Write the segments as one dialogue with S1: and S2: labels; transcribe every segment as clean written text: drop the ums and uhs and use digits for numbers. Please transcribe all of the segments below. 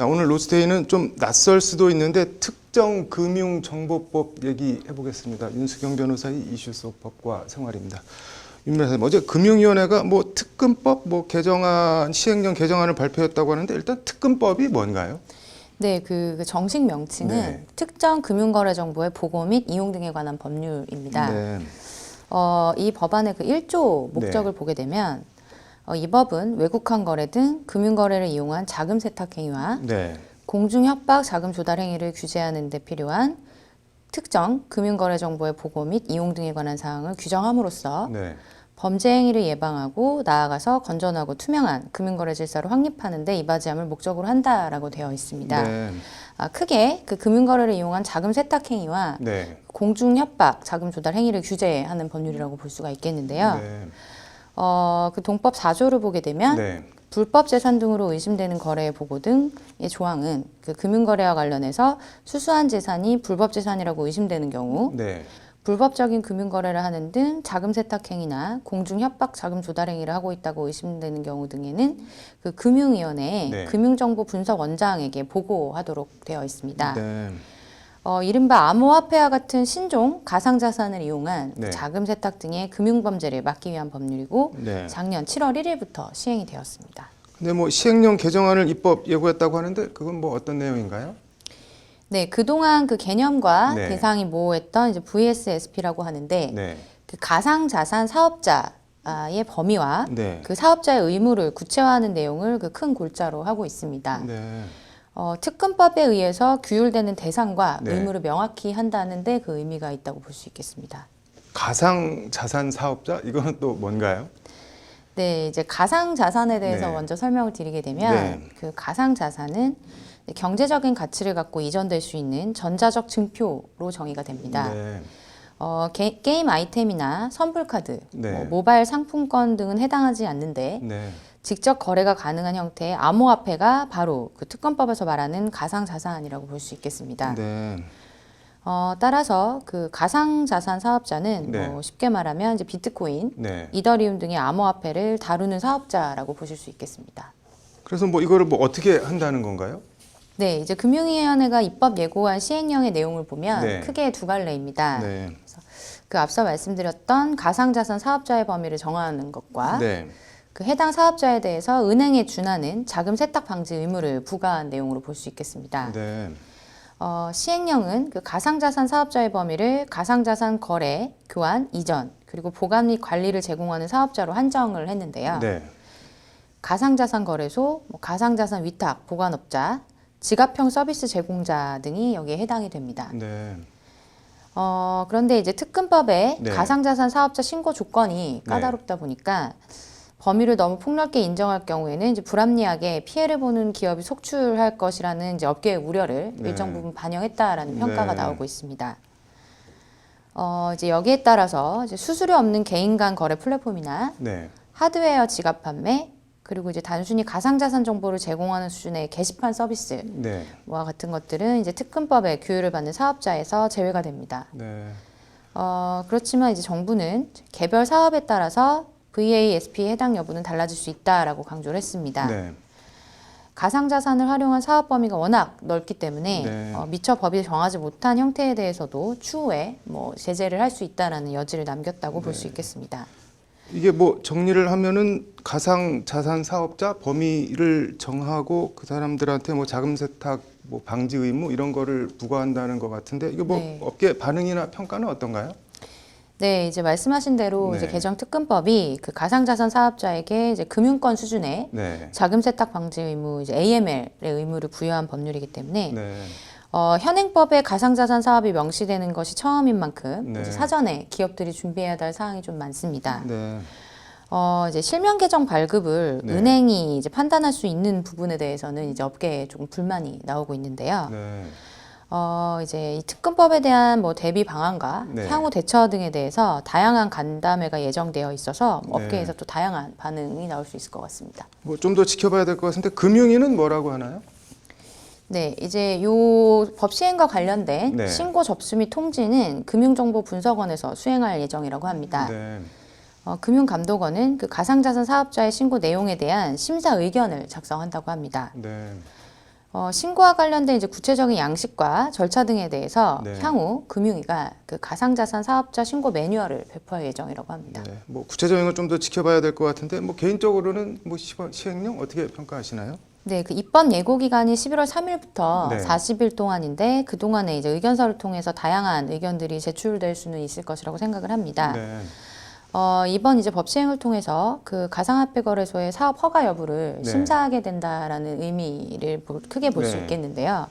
S1: 오늘 로스데이는 좀 낯설 수도 있는데 특정금융정보법 얘기해 보겠습니다. 윤수경 변호사의 이슈 속 법과 생활입니다. 윤 변호사님, 어제 금융위원회가 뭐 특금법 개정안 시행령 개정안을 발표했다고 하는데 일단 특금법이 뭔가요?
S2: 네, 그 정식 명칭은
S1: 네.
S2: 특정 금융거래 정보의 보고 및 이용 등에 관한 법률입니다.
S1: 네.
S2: 이 법안의 그 1조 목적을
S1: 네.
S2: 보게 되면 이 법은 외국환 거래 등 금융거래를 이용한 자금 세탁 행위와
S1: 네.
S2: 공중 협박 자금 조달 행위를 규제하는 데 필요한 특정 금융거래 정보의 보고 및 이용 등에 관한 사항을 규정함으로써
S1: 네.
S2: 범죄 행위를 예방하고 나아가서 건전하고 투명한 금융거래 질서를 확립하는 데 이바지함을 목적으로 한다라고 되어 있습니다.
S1: 네.
S2: 크게 그 금융거래를 이용한 자금 세탁 행위와
S1: 네.
S2: 공중 협박 자금 조달 행위를 규제하는 법률이라고 볼 수가 있겠는데요.
S1: 네.
S2: 그 동법 4조를 보게 되면
S1: 네.
S2: 불법 재산 등으로 의심되는 거래의 보고 등의 조항은 그 금융거래와 관련해서 수수한 재산이 불법 재산이라고 의심되는 경우
S1: 네.
S2: 불법적인 금융거래를 하는 등 자금 세탁 행위나 공중 협박 자금 조달 행위를 하고 있다고 의심되는 경우 등에는 그 금융위원회의
S1: 네.
S2: 금융정보 분석원장에게 보고하도록 되어 있습니다.
S1: 네.
S2: 이른바 암호화폐와 같은 신종 가상자산을 이용한
S1: 네.
S2: 자금 세탁 등의 금융범죄를 막기 위한 법률이고
S1: 네.
S2: 작년 7월 1일부터 시행이 되었습니다.
S1: 근데 뭐 시행령 개정안을 입법 예고했다고 하는데 그건 뭐 어떤 내용인가요?
S2: 네, 그동안 그 개념과
S1: 네.
S2: 대상이 모호했던 이제 VSSP라고 하는데
S1: 네.
S2: 그 가상자산 사업자의 범위와
S1: 네.
S2: 그 사업자의 의무를 구체화하는 내용을 그 큰 골자로 하고 있습니다.
S1: 네.
S2: 특검법에 의해서 규율되는 대상과
S1: 네.
S2: 의무를 명확히 한다는 데 그 의미가 있다고 볼 수 있겠습니다.
S1: 가상자산 사업자? 이거는 또 뭔가요?
S2: 네, 이제 가상자산에 대해서
S1: 네.
S2: 먼저 설명을 드리게 되면
S1: 네.
S2: 그 가상자산은 경제적인 가치를 갖고 이전될 수 있는 전자적 증표로 정의가 됩니다.
S1: 네.
S2: 게임 아이템이나 선불카드,
S1: 네.
S2: 모바일 상품권 등은 해당하지 않는데
S1: 네.
S2: 직접 거래가 가능한 형태의 암호화폐가 바로 그 특검법에서 말하는 가상자산이라고 볼 수 있겠습니다.
S1: 네.
S2: 따라서 그 가상자산 사업자는
S1: 네.
S2: 쉽게 말하면 이제 비트코인,
S1: 네.
S2: 이더리움 등의 암호화폐를 다루는 사업자라고 보실 수 있겠습니다.
S1: 그래서 뭐 이거를 뭐 어떻게 한다는 건가요?
S2: 네, 이제 금융위원회가 입법 예고한 시행령의 내용을 보면
S1: 네.
S2: 크게 두 갈래입니다.
S1: 네.
S2: 그 앞서 말씀드렸던 가상자산 사업자의 범위를 정하는 것과
S1: 네.
S2: 그 해당 사업자에 대해서 은행에 준하는 자금 세탁 방지 의무를 부과한 내용으로 볼 수 있겠습니다.
S1: 네.
S2: 시행령은 그 가상자산 사업자의 범위를 가상자산 거래, 교환, 이전, 그리고 보관 및 관리를 제공하는 사업자로 한정을 했는데요.
S1: 네.
S2: 가상자산 거래소, 가상자산 위탁, 보관업자, 지갑형 서비스 제공자 등이 여기에 해당이 됩니다.
S1: 네.
S2: 그런데 이제 특금법의
S1: 네.
S2: 가상자산 사업자 신고 조건이 까다롭다 보니까 범위를 너무 폭넓게 인정할 경우에는 이제 불합리하게 피해를 보는 기업이 속출할 것이라는 이제 업계의 우려를
S1: 네.
S2: 일정 부분 반영했다라는 평가가
S1: 네.
S2: 나오고 있습니다. 이제 여기에 따라서 이제 수수료 없는 개인 간 거래 플랫폼이나
S1: 네.
S2: 하드웨어 지갑 판매, 그리고 이제 단순히 가상자산 정보를 제공하는 수준의 게시판 서비스와
S1: 네.
S2: 같은 것들은 이제 특금법의 규율을 받는 사업자에서 제외가 됩니다.
S1: 네.
S2: 그렇지만 이제 정부는 개별 사업에 따라서 VASP의 해당 여부는 달라질 수 있다라고 강조를 했습니다.
S1: 네.
S2: 가상자산을 활용한 사업 범위가 워낙 넓기 때문에
S1: 네.
S2: 미처 법이 정하지 못한 형태에 대해서도 추후에 제재를 할 수 있다라는 여지를 남겼다고 볼 수 있겠습니다.
S1: 이게 뭐 정리를 하면은 가상자산 사업자 범위를 정하고 그 사람들한테 뭐 자금 세탁 방지 의무 이런 거를 부과한다는 것 같은데 이게 뭐
S2: 네.
S1: 업계 반응이나 평가는 어떤가요?
S2: 네, 이제 말씀하신 대로
S1: 네.
S2: 이제 개정 특금법이 그 가상자산 사업자에게 이제 금융권 수준의
S1: 네.
S2: 자금 세탁 방지 의무, 이제 AML의 의무를 부여한 법률이기 때문에
S1: 네.
S2: 현행법에 가상자산 사업이 명시되는 것이 처음인 만큼
S1: 네.
S2: 이제 사전에 기업들이 준비해야 할 사항이 좀 많습니다.
S1: 네.
S2: 이제 실명 계정 발급을
S1: 네.
S2: 은행이 이제 판단할 수 있는 부분에 대해서는 이제 업계에 조금 불만이 나오고 있는데요.
S1: 네.
S2: 이제 이 특금법에 대한 대비 방안과
S1: 네.
S2: 향후 대처 등에 대해서 다양한 간담회가 예정되어 있어서
S1: 네.
S2: 업계에서 또 다양한 반응이 나올 수 있을 것 같습니다.
S1: 뭐 좀 더 지켜봐야 될 것 같은데 금융위는 뭐라고 하나요?
S2: 네, 이제 요 법 시행과 관련된
S1: 네.
S2: 신고 접수 및 통지는 금융정보분석원에서 수행할 예정이라고 합니다.
S1: 네.
S2: 금융감독원은 그 가상자산 사업자의 신고 내용에 대한 심사 의견을 작성한다고 합니다.
S1: 네.
S2: 신고와 관련된 이제 구체적인 양식과 절차 등에 대해서
S1: 네.
S2: 향후 금융위가 그 가상자산 사업자 신고 매뉴얼을 배포할 예정이라고 합니다.
S1: 네, 뭐 구체적인 건 좀 더 지켜봐야 될 것 같은데 뭐 개인적으로는 뭐 시행령 어떻게 평가하시나요?
S2: 네, 그 입법 예고 기간이 11월 3일부터
S1: 네.
S2: 40일 동안인데 그 동안에 이제 의견서를 통해서 다양한 의견들이 제출될 수는 있을 것이라고 생각을 합니다.
S1: 네.
S2: 이번 이제 법 시행을 통해서 그 가상화폐 거래소의 사업 허가 여부를
S1: 네.
S2: 심사하게 된다라는 의미를 크게 볼 수
S1: 네.
S2: 있겠는데요.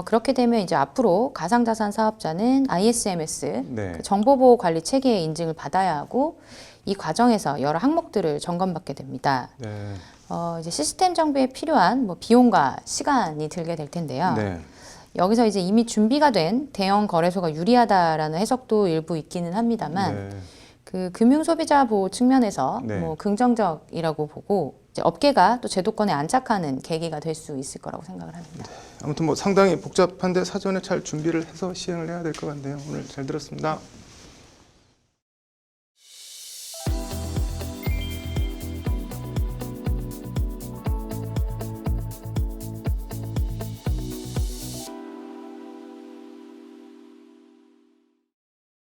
S2: 그렇게 되면 이제 앞으로 가상자산 사업자는 ISMS
S1: 네.
S2: 그 정보보호 관리 체계의 인증을 받아야 하고 이 과정에서 여러 항목들을 점검받게 됩니다.
S1: 네.
S2: 이제 시스템 정비에 필요한 뭐 비용과 시간이 들게 될 텐데요.
S1: 네.
S2: 여기서 이제 이미 준비가 된 대형 거래소가 유리하다라는 해석도 일부 있기는 합니다만
S1: 네.
S2: 그 금융 소비자 보호 측면에서
S1: 네.
S2: 뭐 긍정적이라고 보고 이제 업계가 또 제도권에 안착하는 계기가 될 수 있을 거라고 생각을 합니다.
S1: 아무튼 뭐 상당히 복잡한데 사전에 잘 준비를 해서 시행을 해야 될 것 같네요. 오늘 잘 들었습니다.